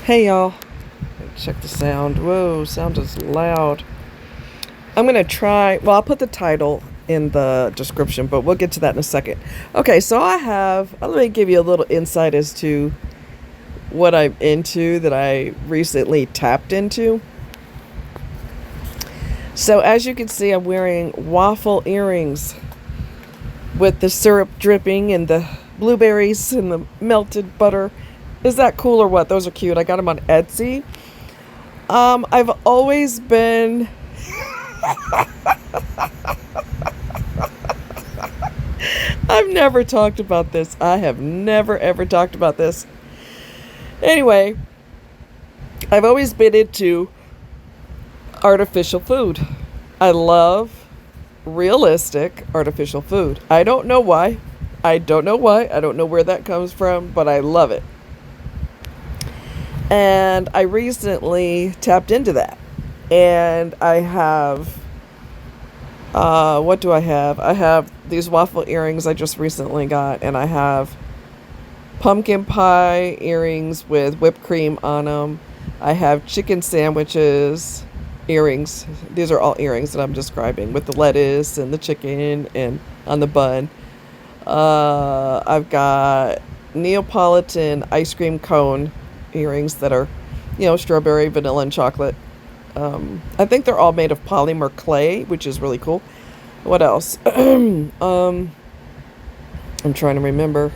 Hey y'all, check the sound. Whoa, sound is loud. I'm gonna try, well, I'll put the title in the description, but we'll get to that in a second. Okay, so let me give you a little insight as to what I'm into that I recently tapped into. So, as you can see, I'm wearing waffle earrings with the syrup dripping and the blueberries and the melted butter. Is that cool or what? Those are cute. I got them on Etsy. I've always been. I've never talked about this. I have never ever talked about this. Anyway, I've always been into artificial food. I love realistic artificial food. I don't know why. I don't know why. I don't know where that comes from, but I love it. And I recently tapped into that. And I have, what do I have? I have these waffle earrings I just recently got. And I have pumpkin pie earrings with whipped cream on them. I have chicken sandwiches, earrings. These are all earrings that I'm describing with the lettuce and the chicken and on the bun. I've got Neapolitan ice cream cone earrings that are, strawberry, vanilla, and chocolate. I think they're all made of polymer clay, which is really cool. What else? I'm trying to remember.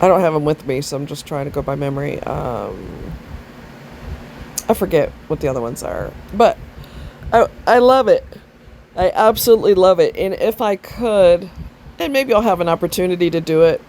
I don't have them with me, so I'm just trying to go by memory. I forget what the other ones are, but I love it. I absolutely love it. And if I could, and maybe I'll have an opportunity to do it,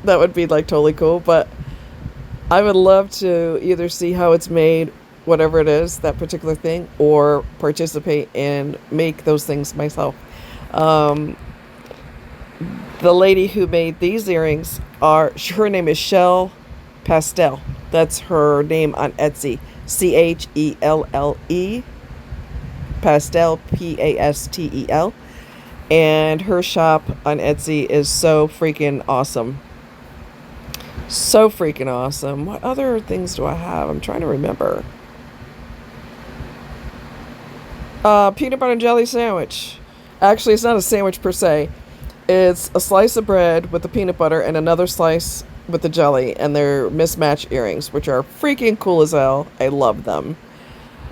that would be like totally cool. But I would love to either see how it's made, whatever it is, that particular thing, or participate and make those things myself. The lady who made these earrings her name is Shell Pastel. That's her name on Etsy. Chelle Pastel, Pastel. And her shop on Etsy is so freaking awesome. So freaking awesome. What other things do I have? I'm trying to remember. Peanut butter and jelly sandwich. Actually, it's not a sandwich per se. It's a slice of bread with the peanut butter and another slice with the jelly. And they're mismatched earrings, which are freaking cool as hell. I love them.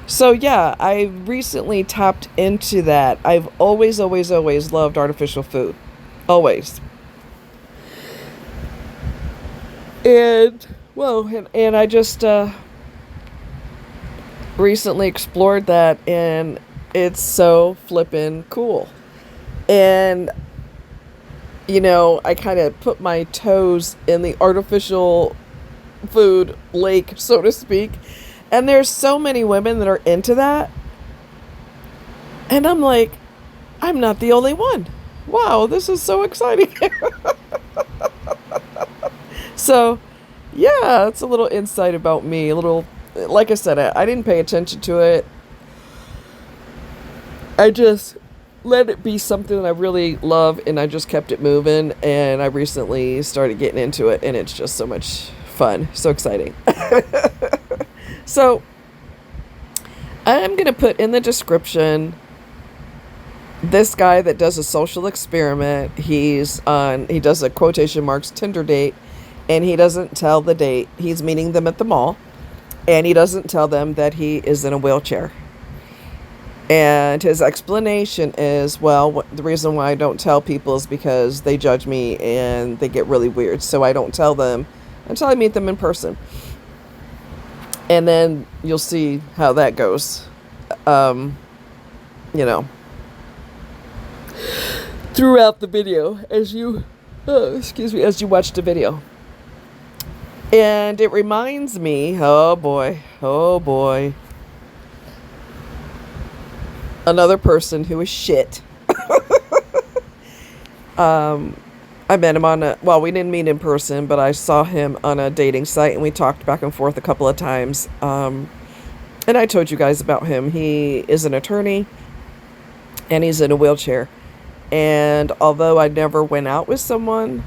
So yeah, I recently tapped into that. I've always loved artificial food. Always. And I just recently explored that, and it's so flippin' cool. And I kind of put my toes in the artificial food lake, so to speak. And there's so many women that are into that. And I'm like, I'm not the only one. Wow, this is so exciting. So, yeah, it's a little insight about me. Like I said, I didn't pay attention to it. I just let it be something that I really love, and I just kept it moving. And I recently started getting into it, and it's just so much fun. So exciting. So, I'm going to put in the description this guy that does a social experiment. He does a quotation marks Tinder date, and he doesn't tell the date. He's meeting them at the mall, and he doesn't tell them that he is in a wheelchair. And his explanation is, well, the reason why I don't tell people is because they judge me and they get really weird. So I don't tell them until I meet them in person. And then you'll see how that goes. Throughout the video as you watch the video. And it reminds me, oh boy, another person who is shit. I met him we didn't meet in person, but I saw him on a dating site, and we talked back and forth a couple of times. And I told you guys about him. He is an attorney, and he's in a wheelchair. And although I never went out with someone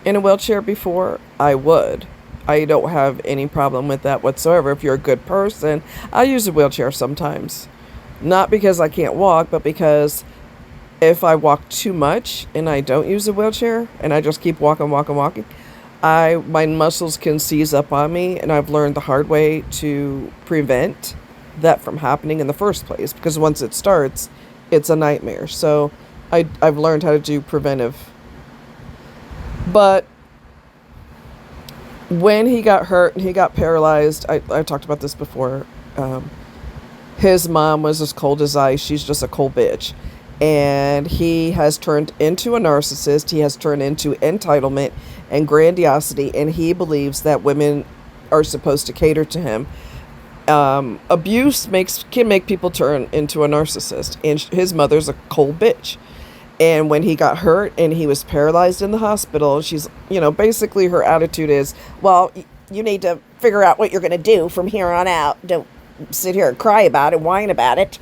in a wheelchair before, I would. I don't have any problem with that whatsoever. If you're a good person, I use a wheelchair sometimes. Not because I can't walk, but because if I walk too much and I don't use a wheelchair and I just keep walking, my muscles can seize up on me, and I've learned the hard way to prevent that from happening in the first place, because once it starts, it's a nightmare. So I've learned how to do preventive. But when he got hurt and he got paralyzed, I talked about this before. His mom was as cold as ice. She's just a cold bitch. And he has turned into a narcissist. He has turned into entitlement and grandiosity. And he believes that women are supposed to cater to him. Abuse can make people turn into a narcissist. And his mother's a cold bitch. And when he got hurt and he was paralyzed in the hospital, she's, basically her attitude is, well, you need to figure out what you're going to do from here on out. Don't sit here and cry about it, whine about it.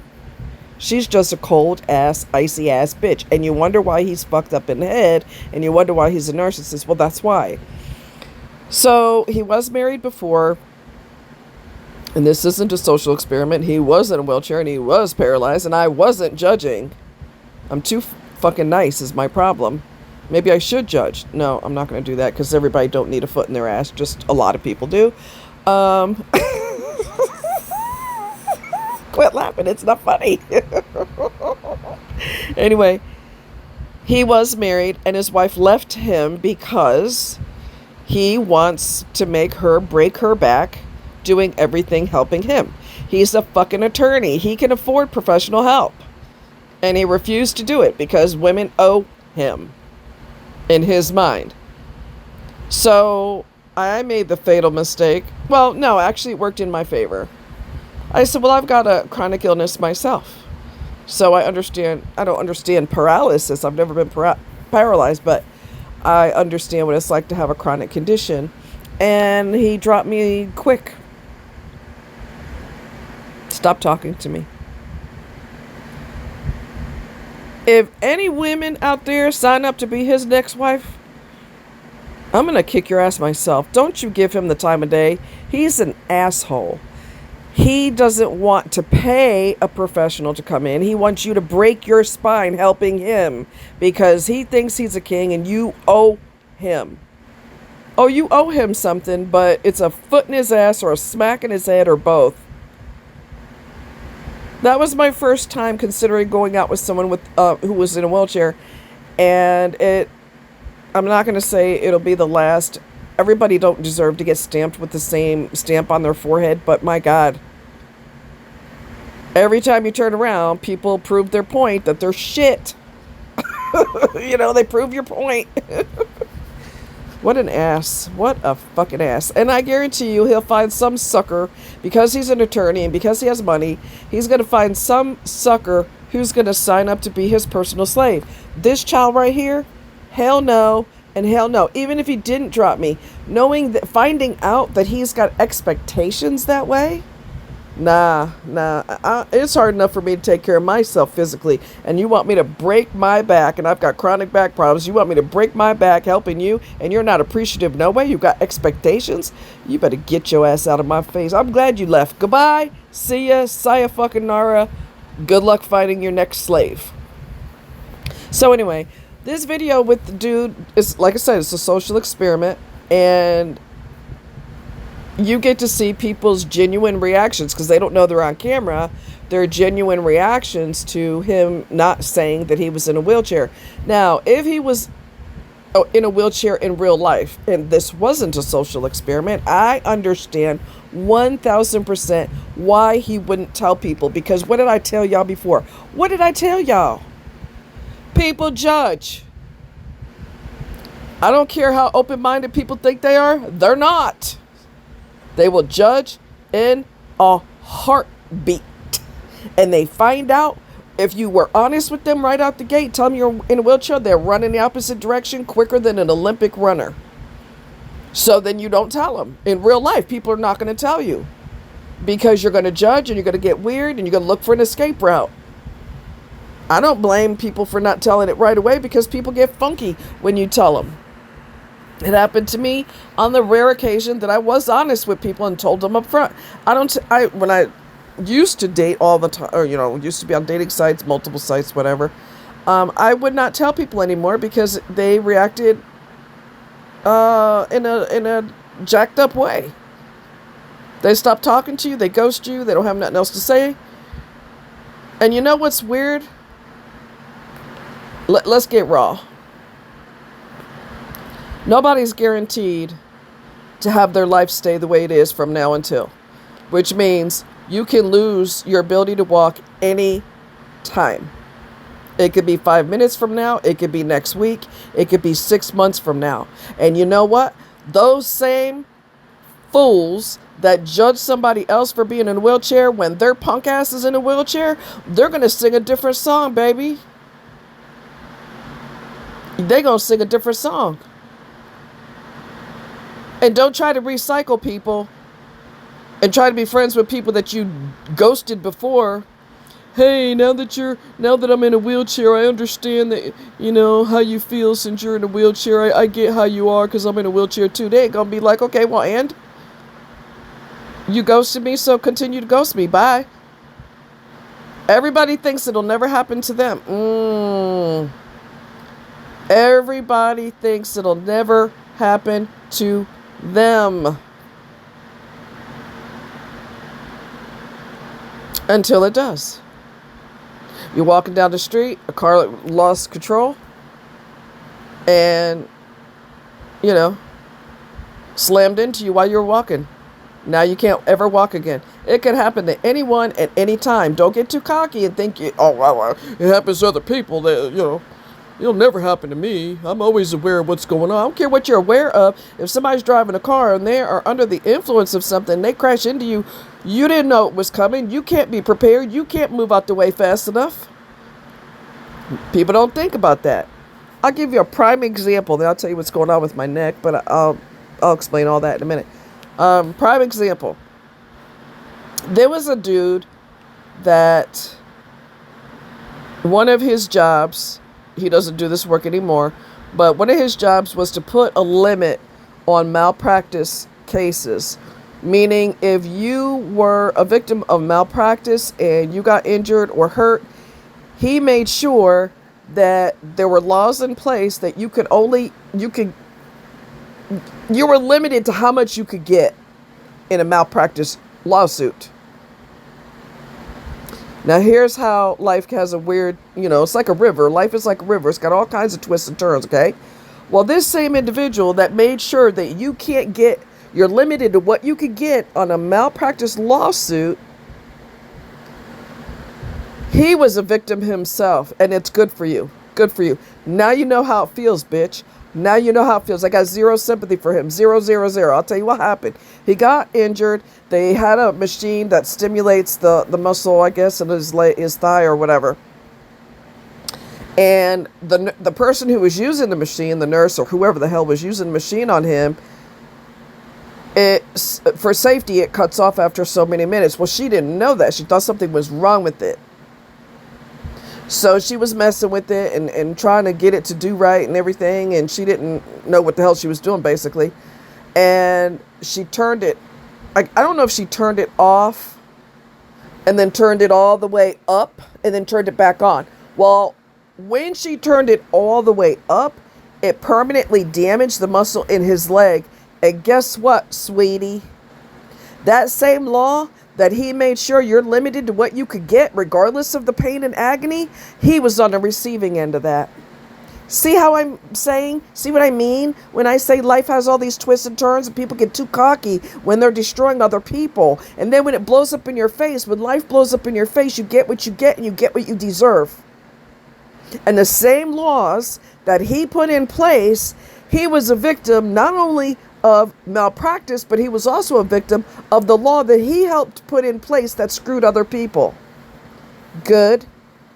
She's just a cold ass, icy ass bitch. And you wonder why he's fucked up in the head, and you wonder why he's a narcissist. Well, that's why. So he was married before, and this isn't a social experiment. He was in a wheelchair and he was paralyzed, and I wasn't judging. I'm too fucking nice is my problem. Maybe I should judge. No, I'm not going to do that, because everybody don't need a foot in their ass. Just a lot of people do. Quit laughing. It's not funny. Anyway, he was married and his wife left him because he wants to make her break her back doing everything helping him. He's a fucking attorney. He can afford professional help. And he refused to do it because women owe him in his mind. So I made the fatal mistake. Well, no, actually it worked in my favor. I said, well, I've got a chronic illness myself. So I don't understand paralysis. I've never been paralyzed, but I understand what it's like to have a chronic condition. And he dropped me quick. Stop talking to me. If any women out there sign up to be his next wife, I'm going to kick your ass myself. Don't you give him the time of day. He's an asshole. He doesn't want to pay a professional to come in. He wants you to break your spine helping him because he thinks he's a king and you owe him. Oh, you owe him something, but it's a foot in his ass or a smack in his head or both. That was my first time considering going out with someone who was in a wheelchair, and I'm not going to say it'll be the last. Everybody don't deserve to get stamped with the same stamp on their forehead, but my God. Every time you turn around, people prove their point that they're shit. They prove your point. What an ass. What a fucking ass. And I guarantee you he'll find some sucker, because he's an attorney and because he has money, he's going to find some sucker who's going to sign up to be his personal slave. This child right here, hell no. And hell no. Even if he didn't drop me, finding out that he's got expectations that way, nah. It's hard enough for me to take care of myself physically, and you want me to break my back, and I've got chronic back problems. You want me to break my back helping you, and you're not appreciative no way. You got expectations. You better get your ass out of my face. I'm glad you left. Goodbye. See ya. Sayonara. Good luck finding your next slave. So anyway, this video with the dude is, like I said, it's a social experiment, and you get to see people's genuine reactions because they don't know they're on camera. Their genuine reactions to him not saying that he was in a wheelchair. Now, if he was in a wheelchair in real life and this wasn't a social experiment, I understand 1000% why he wouldn't tell people, because what did I tell y'all before? What did I tell y'all? People judge. I don't care how open-minded people think they are. They're not. They will judge in a heartbeat. And they find out if you were honest with them right out the gate, tell them you're in a wheelchair, they're running the opposite direction quicker than an Olympic runner. So then you don't tell them. In real life, people are not going to tell you because you're going to judge and you're going to get weird and you're going to look for an escape route. I don't blame people for not telling it right away because people get funky when you tell them. It happened to me on the rare occasion that I was honest with people and told them up front. When I used to date all the time, or, used to be on dating sites, multiple sites, whatever, I would not tell people anymore because they reacted in a jacked up way. They stop talking to you, they ghost you, they don't have nothing else to say. And you know what's weird? Let's get raw. Nobody's guaranteed to have their life stay the way it is from now until, which means you can lose your ability to walk any time. It could be 5 minutes from now. It could be next week. It could be 6 months from now. And you know what? Those same fools that judge somebody else for being in a wheelchair when their punk ass is in a wheelchair, they're going to sing a different song, baby. They're going to sing a different song. And don't try to recycle people and try to be friends with people that you ghosted before. Hey, now that I'm in a wheelchair, I understand that, how you feel since you're in a wheelchair. I get how you are because I'm in a wheelchair too. They ain't going to be like, okay, well, and? You ghosted me, so continue to ghost me. Bye. Everybody thinks it'll never happen to them. Everybody thinks it'll never happen to them. Until it does. You're walking down the street, a car lost control, and, slammed into you while you were walking. Now you can't ever walk again. It can happen to anyone at any time. Don't get too cocky and think, it happens to other people. That it'll never happen to me. I'm always aware of what's going on. I don't care what you're aware of. If somebody's driving a car and they are under the influence of something, they crash into you, you didn't know it was coming. You can't be prepared. You can't move out the way fast enough. People don't think about that. I'll give you a prime example. Then I'll tell you what's going on with my neck, but I'll explain all that in a minute. Prime example. There was a dude that one of his jobs, he doesn't do this work anymore, but one of his jobs was to put a limit on malpractice cases. Meaning if you were a victim of malpractice and you got injured or hurt, he made sure that there were laws in place that you were limited to how much you could get in a malpractice lawsuit. Now here's how life has a weird, it's like a river. Life is like a river. It's got all kinds of twists and turns, okay? Well, this same individual that made sure that you're limited to what you could get on a malpractice lawsuit, he was a victim himself, and it's good for you. Good for you. Now you know how it feels, bitch. Now you know how it feels. I got zero sympathy for him. 0, 0, 0. I'll tell you what happened. He got injured. They had a machine that stimulates the muscle, I guess, in his thigh or whatever. And the person who was using the machine, the nurse or whoever the hell was using the machine on him, for safety, it cuts off after so many minutes. Well, she didn't know that. She thought something was wrong with it. So she was messing with it and trying to get it to do right and everything. And she didn't know what the hell she was doing, basically. And she turned it. I don't know if she turned it off and then turned it all the way up and then turned it back on. Well, when she turned it all the way up, it permanently damaged the muscle in his leg. And guess what, sweetie? That same law that he made sure you're limited to what you could get regardless of the pain and agony, he was on the receiving end of that. See how I'm saying? See what I mean when I say life has all these twists and turns and people get too cocky when they're destroying other people. And then when it blows up in your face, when life blows up in your face, you get what you get and you get what you deserve. And the same laws that he put in place, he was a victim not only of malpractice, but he was also a victim of the law that he helped put in place that screwed other people. Good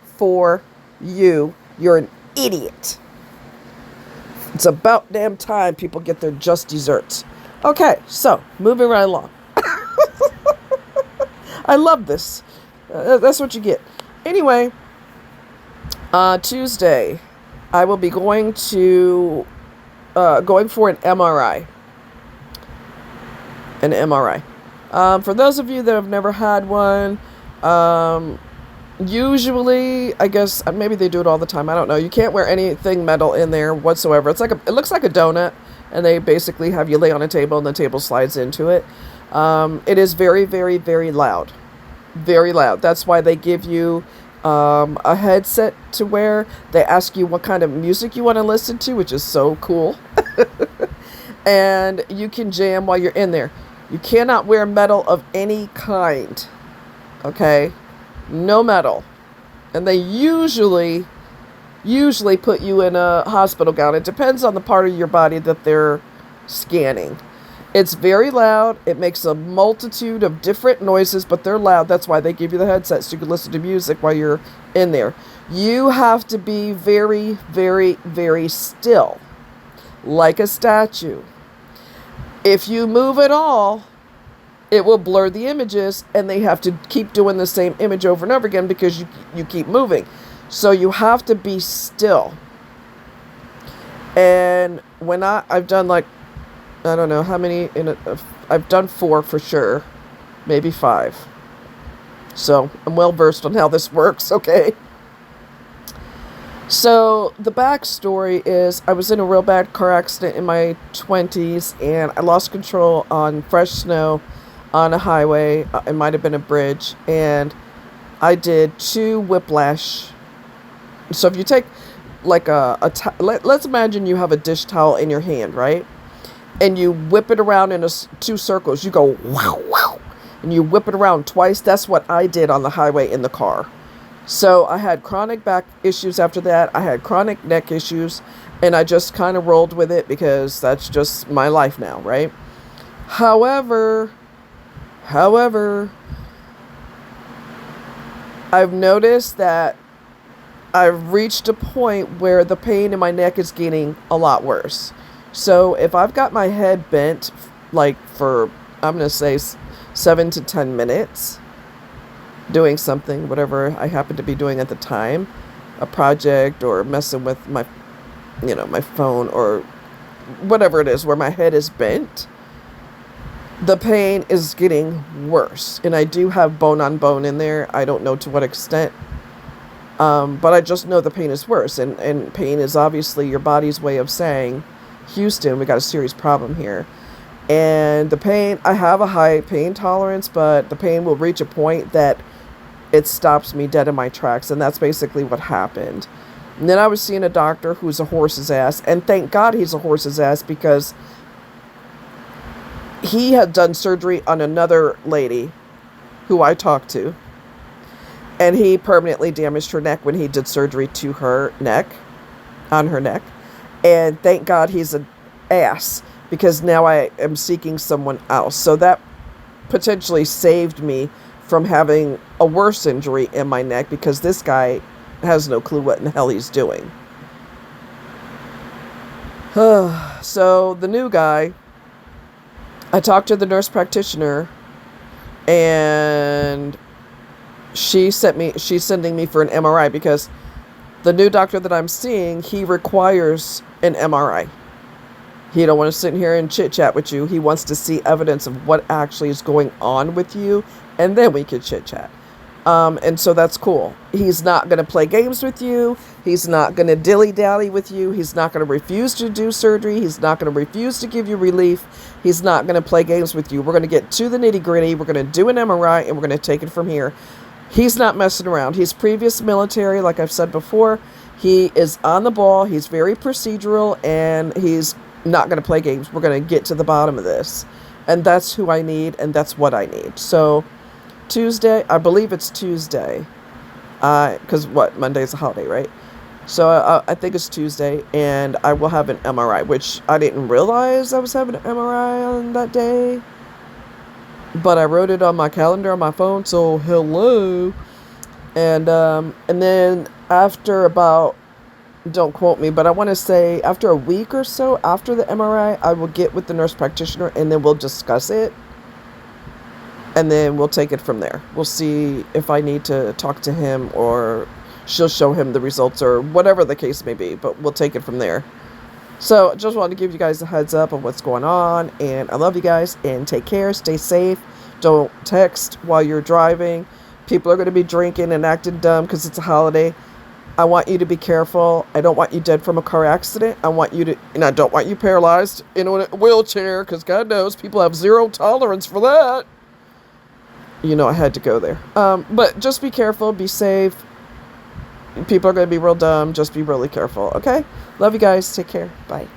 for you. You're an idiot. It's about damn time people get their just desserts. Okay, so moving right along. I love this. That's what you get. Anyway, Tuesday, I will be going to going for an MRI. An MRI. For those of you that have never had one, usually, I guess maybe they do it all the time. I don't know. You can't wear anything metal in there whatsoever. It looks like a donut, and they basically have you lay on a table, and the table slides into it. It is very, very, very loud. Very loud. That's why they give you a headset to wear. They ask you what kind of music you want to listen to, which is so cool. And you can jam while you're in there. You cannot wear metal of any kind. Okay? No metal. And they usually put you in a hospital gown. It depends on the part of your body that they're scanning. It's very loud. It makes a multitude of different noises, but they're loud. That's why they give you the headset, so you can listen to music while you're in there. You have to be very, very, very still, like a statue. If you move at all, it will blur the images, and they have to keep doing the same image over and over again because you keep moving. So you have to be still. And when I've done like, I don't know how many, I've done 4 for sure, maybe 5. So I'm well versed on how this works, okay? So the backstory is I was in a real bad car accident in my 20s, and I lost control on fresh snow on a highway. It might have been a bridge, and I did 2 whiplash. So if you take like let's imagine you have a dish towel in your hand, right? And you whip it around in 2 circles. You go wow, wow, and you whip it around twice. That's what I did on the highway in the car. So I had chronic back issues after that. I had chronic neck issues, and I just kind of rolled with it because that's just my life now, right? However, I've noticed that I've reached a point where the pain in my neck is getting a lot worse. So if I've got my head bent, like for, I'm going to say 7 to 10 minutes, doing something, whatever I happen to be doing at the time, a project or messing with my phone or whatever it is where my head is bent, the pain is getting worse. And I do have bone on bone in there. I don't know to what extent, but I just know the pain is worse. And pain is obviously your body's way of saying, Houston, we got a serious problem here. And the pain, I have a high pain tolerance, but the pain will reach a point that it stops me dead in my tracks. And that's basically what happened. And then I was seeing a doctor who's a horse's ass. And thank God he's a horse's ass, because he had done surgery on another lady who I talked to. And he permanently damaged her neck when he did surgery to her neck, on her neck. And thank God he's an ass, because now I am seeking someone else. So that potentially saved me from having a worse injury in my neck, because this guy has no clue what in the hell he's doing. So the new guy, I talked to the nurse practitioner, and she's sending me for an MRI, because the new doctor that I'm seeing, he requires an MRI. He don't want to sit here and chit chat with you. He wants to see evidence of what actually is going on with you, and then we can chit chat. And so that's cool. He's not going to play games with you. He's not going to dilly-dally with you. He's not going to refuse to do surgery. He's not going to refuse to give you relief. He's not going to play games with you. We're going to get to the nitty-gritty. We're going to do an MRI, and we're going to take it from here. He's not messing around. He's previous military, like I've said before. He is on the ball. He's very procedural, and he's not going to play games. We're going to get to the bottom of this. And that's who I need, and that's what I need. So Tuesday, I believe it's Tuesday, because Monday's a holiday, right? So I think it's Tuesday, and I will have an MRI, which I didn't realize I was having an MRI on that day, but I wrote it on my calendar on my phone, so hello. And then after about, don't quote me, but I want to say after a week or so after the MRI, I will get with the nurse practitioner, and then we'll discuss it. And then we'll take it from there. We'll see if I need to talk to him, or she'll show him the results, or whatever the case may be. But we'll take it from there. So just wanted to give you guys a heads up of what's going on. And I love you guys. And take care. Stay safe. Don't text while you're driving. People are going to be drinking and acting dumb because it's a holiday. I want you to be careful. I don't want you dead from a car accident. And I don't want you paralyzed in a wheelchair, because God knows people have zero tolerance for that. You know, I had to go there. But just be careful, be safe. People are going to be real dumb. Just be really careful, okay? Love you guys. Take care. Bye.